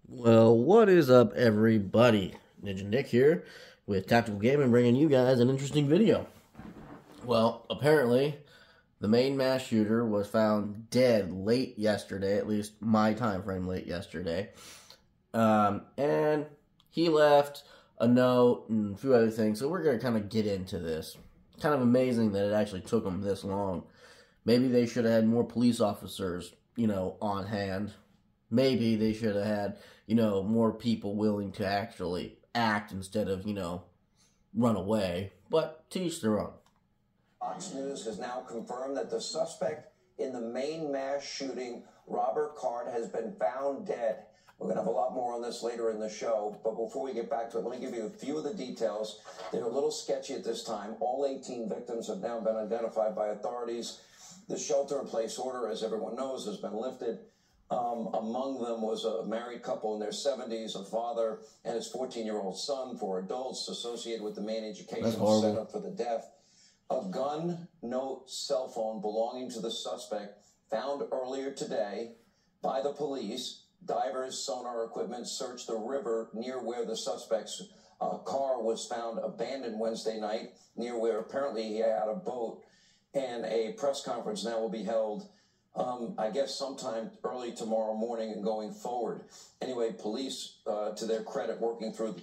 Well, what is up, everybody? Ninja Nick here with Tactical Gaming, bringing you guys an interesting video. Well, apparently, the Maine Mass shooter was found dead late yesterday, at least my time frame late yesterday. And he left a note and a few other things, so we're going to kind of get into this. Kind of amazing that it actually took them this long. Maybe they should have had more police officers, on hand. Maybe they should have had, more people willing to actually act instead of, run away. But to each their own. Fox News has now confirmed that the suspect in the Maine Mass shooting, Robert Card, has been found dead. We're going to have a lot more on this later in the show, but before we get back to it, let me give you a few of the details. They're a little sketchy at this time. All 18 victims have now been identified by authorities. The shelter-in-place order, as everyone knows, has been lifted. Among them was a married couple in their 70s, a father and his 14-year-old son, 4 adults associated with the Maine Education Center for the Deaf. A gun, no cell phone belonging to the suspect found earlier today by the police. Divers, sonar equipment searched the river near where the suspect's car was found abandoned Wednesday night, near where apparently he had a boat. And a press conference now will be held, I guess, sometime early tomorrow morning and going forward. Anyway, police, to their credit, working through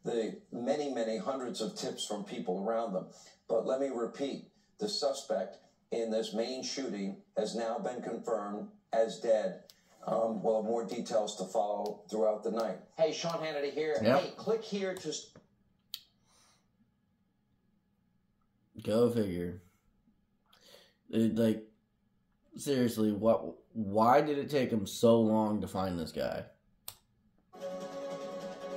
the many hundreds of tips from people around them. But let me repeat, the suspect in this Maine shooting has now been confirmed as dead. We'll have more details to follow throughout the night. Hey, Sean Hannity here. Yep. Hey, click here to... Go figure. Seriously, why did it take him so long to find this guy?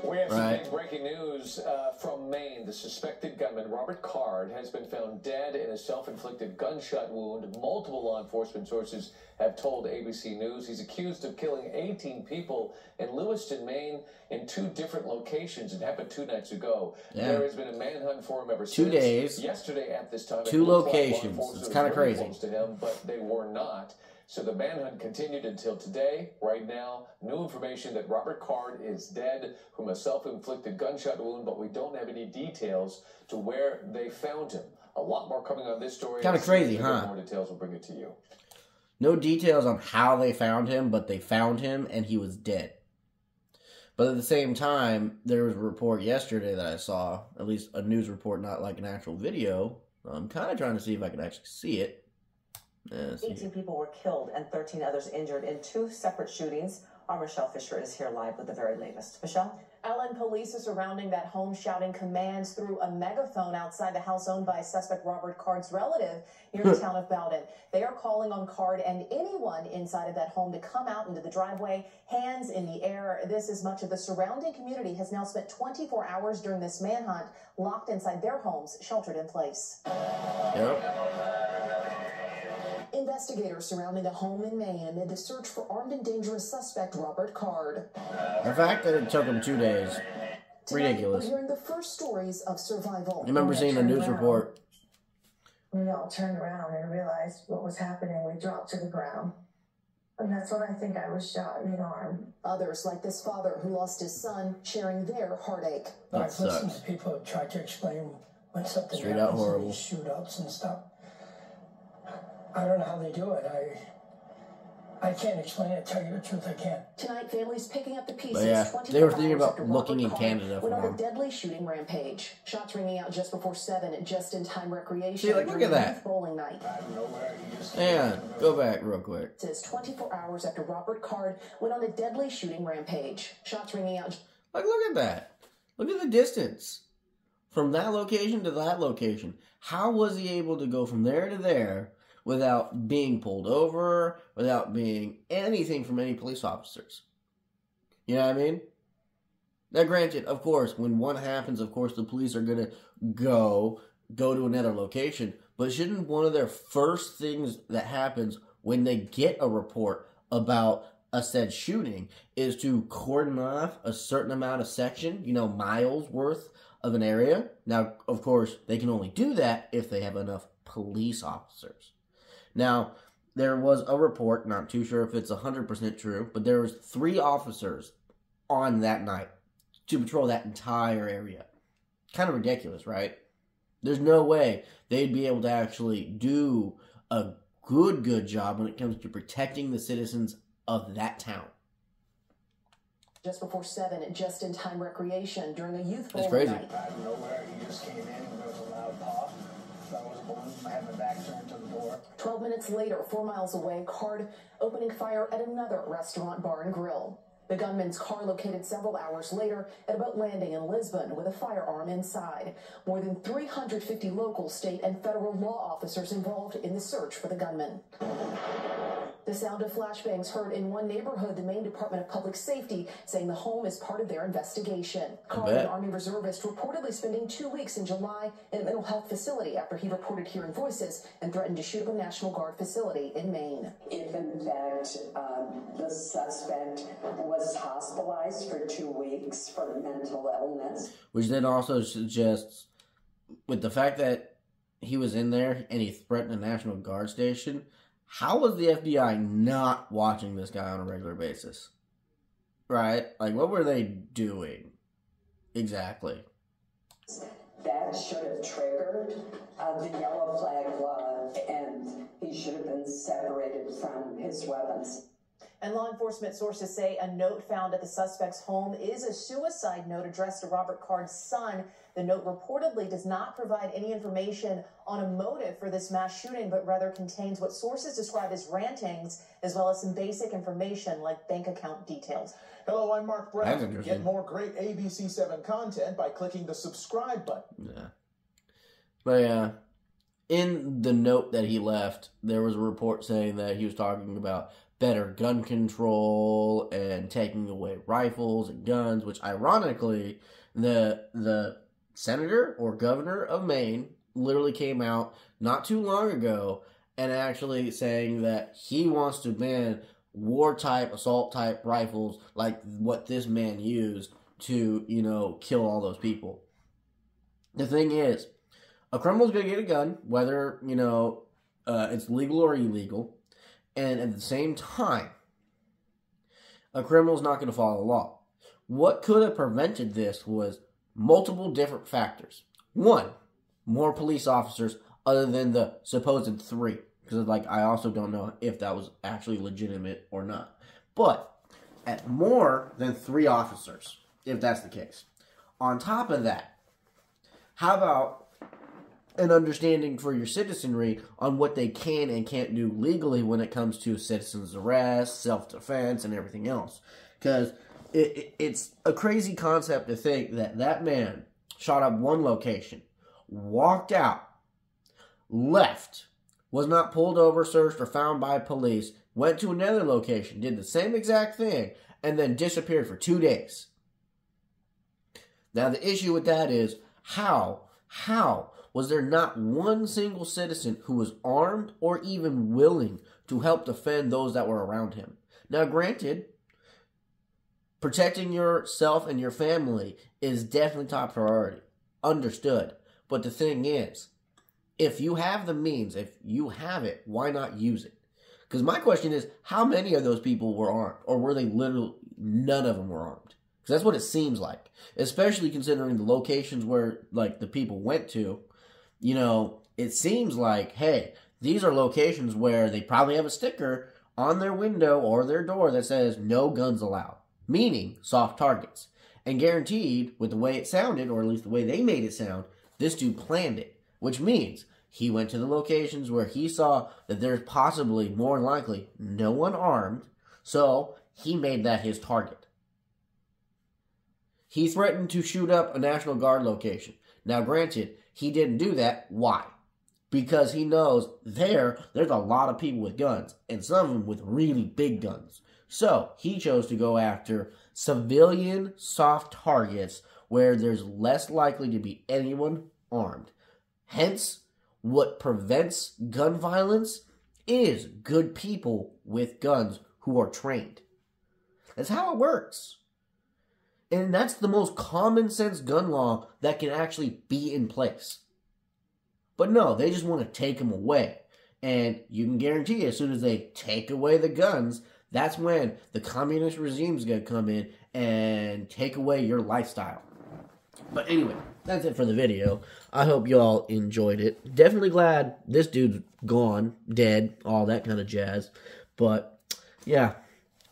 We have some big breaking news from Maine. The suspected gunman, Robert Card, has been found dead in a self-inflicted gunshot wound. Multiple law enforcement sources have told ABC News he's accused of killing 18 people in Lewiston, Maine, in 2 different locations. It happened 2 nights ago. Yeah. There has been a manhunt for him ever since. 2 days. Yesterday at this time, 2 locations. It's kind of crazy. Close to him, but they were not. So the manhunt continued until today. Right now, new information that Robert Card is dead from a self-inflicted gunshot wound, but we don't have any details to where they found him. A lot more coming on this story. Kind of crazy, huh? More details, we'll bring it to you. No details on how they found him, but they found him and he was dead. But at the same time, there was a report yesterday that I saw, at least a news report, not like an actual video. I'm kind of trying to see if I can actually see it. 18 people were killed and 13 others injured in 2 separate shootings. Our Michelle Fisher is here live with the very latest. Michelle? Ellen, police are surrounding that home, shouting commands through a megaphone outside the house owned by suspect Robert Card's relative near the town of Bowden. They are calling on Card and anyone inside of that home to come out into the driveway, hands in the air. This, as much of the surrounding community has now spent 24 hours during this manhunt, locked inside their homes, sheltered in place. Yep. Investigators surrounding a home in Maine amid the search for armed and dangerous suspect Robert Card. The fact that it took him 2 days, ridiculous. We're hearing the first stories of survival. I remember seeing the news report. We all turned around and realized what was happening. We dropped to the ground. And that's when I think I was shot in the arm. Others, like this father who lost his son, sharing their heartache. I've listened to people who try to explain when something straight out horrible. These shoot-ups and stuff. I don't know how they do it. I can't explain it. Tell you the truth, I can't. Tonight, families picking up the pieces. But yeah, they were thinking about looking in Canada for on him. a deadly shooting rampage. Shots ringing out just before 7 at just-in-time recreation. See, look at that. Bowling night. Yeah, go back real quick. It says 24 hours after Robert Card went on a deadly shooting rampage. Shots ringing out. Like, look at that. Look at the distance from that location to that location. How was he able to go from there to there without being pulled over, without being anything from any police officers? You know what I mean? Now, granted, of course, when one happens, of course, the police are going to go to another location. But shouldn't one of their first things that happens when they get a report about a said shooting is to cordon off a certain amount of section, miles worth of an area? Now, of course, they can only do that if they have enough police officers. Now, there was a report, not too sure if it's 100% true, but there was 3 officers on that night to patrol that entire area. Kind of ridiculous, right? There's no way they'd be able to actually do a good job when it comes to protecting the citizens of that town. Just before 7, just-in-time recreation during a youth It's bowling crazy. night. Out of nowhere, he just came in and there was a loud pop. So I was alone. I had my back turned to the door. 12 minutes later, 4 miles away, Card opening fire at another restaurant, bar, and grill. The gunman's car located several hours later at a boat landing in Lisbon with a firearm inside. More than 350 local, state, and federal law officers involved in the search for the gunman. The sound of flashbangs heard in one neighborhood, the Maine Department of Public Safety saying the home is part of their investigation. Card, an Army reservist, reportedly spending 2 weeks in July in a mental health facility after he reported hearing voices and threatened to shoot up a National Guard facility in Maine. If in fact the suspect was hospitalized for 2 weeks for mental illness. Which then also suggests, with the fact that he was in there and he threatened a National Guard station, how was the FBI not watching this guy on a regular basis? Right? Like, what were they doing? Exactly. That should have triggered the yellow flag law, and he should have been separated from his weapons. And law enforcement sources say a note found at the suspect's home is a suicide note addressed to Robert Card's son. The note reportedly does not provide any information on a motive for this mass shooting, but rather contains what sources describe as rantings, as well as some basic information like bank account details. Hello, I'm Mark That's Brown. interesting. Get more great ABC7 content by clicking the subscribe button. Yeah. But yeah, in the note that he left, there was a report saying that he was talking about better gun control and taking away rifles and guns, which ironically, the senator or governor of Maine literally came out not too long ago and actually saying that he wants to ban war-type, assault-type rifles like what this man used to, kill all those people. The thing is, a criminal's going to get a gun, whether, it's legal or illegal. And at the same time, a criminal's not going to follow the law. What could have prevented this was multiple different factors. One, more police officers other than the supposed 3. Because, I also don't know if that was actually legitimate or not. But at more than 3 officers, if that's the case. On top of that, how about an understanding for your citizenry on what they can and can't do legally when it comes to citizens' arrest, self-defense, and everything else. Because it's a crazy concept to think that that man shot up one location, walked out, left, was not pulled over, searched, or found by police, went to another location, did the same exact thing, and then disappeared for 2 days. Now, the issue with that is, how was there not one single citizen who was armed or even willing to help defend those that were around him? Now, granted, protecting yourself and your family is definitely top priority. Understood. But the thing is, if you have the means, if you have it, why not use it? Because my question is, how many of those people were armed? Or were they literally, none of them were armed? Because that's what it seems like. Especially considering the locations where, the people went to. It seems like, hey, these are locations where they probably have a sticker on their window or their door that says no guns allowed, meaning soft targets. And guaranteed, with the way it sounded, or at least the way they made it sound, this dude planned it, which means he went to the locations where he saw that there's possibly, more than likely, no one armed, so he made that his target. He threatened to shoot up a National Guard location. Now, granted, he didn't do that. Why? Because he knows there's a lot of people with guns, and some of them with really big guns. So, he chose to go after civilian soft targets where there's less likely to be anyone armed. Hence, what prevents gun violence is good people with guns who are trained. That's how it works. And that's the most common sense gun law that can actually be in place. But no, they just want to take them away. And you can guarantee as soon as they take away the guns, That's when the communist regime's going to come in and take away your lifestyle. But anyway, that's it for the video. I hope you all enjoyed it. Definitely glad this dude's gone, dead, all that kind of jazz. But, yeah.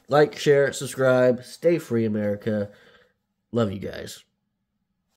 Like, share, subscribe. Stay free, America. Love you guys.